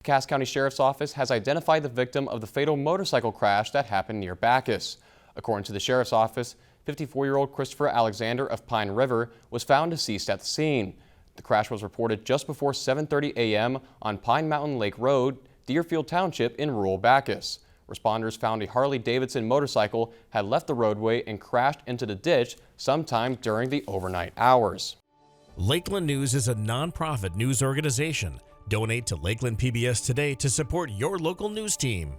Cass County Sheriff's Office has identified the victim of the fatal motorcycle crash that happened near Backus. According to the Sheriff's Office, 54-year-old Christopher Alexander of Pine River was found deceased at the scene. The crash was reported just before 7:30 a.m. on Pine Mountain Lake Road, Deerfield Township in rural Backus. Responders found a Harley-Davidson motorcycle had left the roadway and crashed into the ditch sometime during the overnight hours. Lakeland News is a nonprofit news organization. Donate to Lakeland PBS today to support your local news team.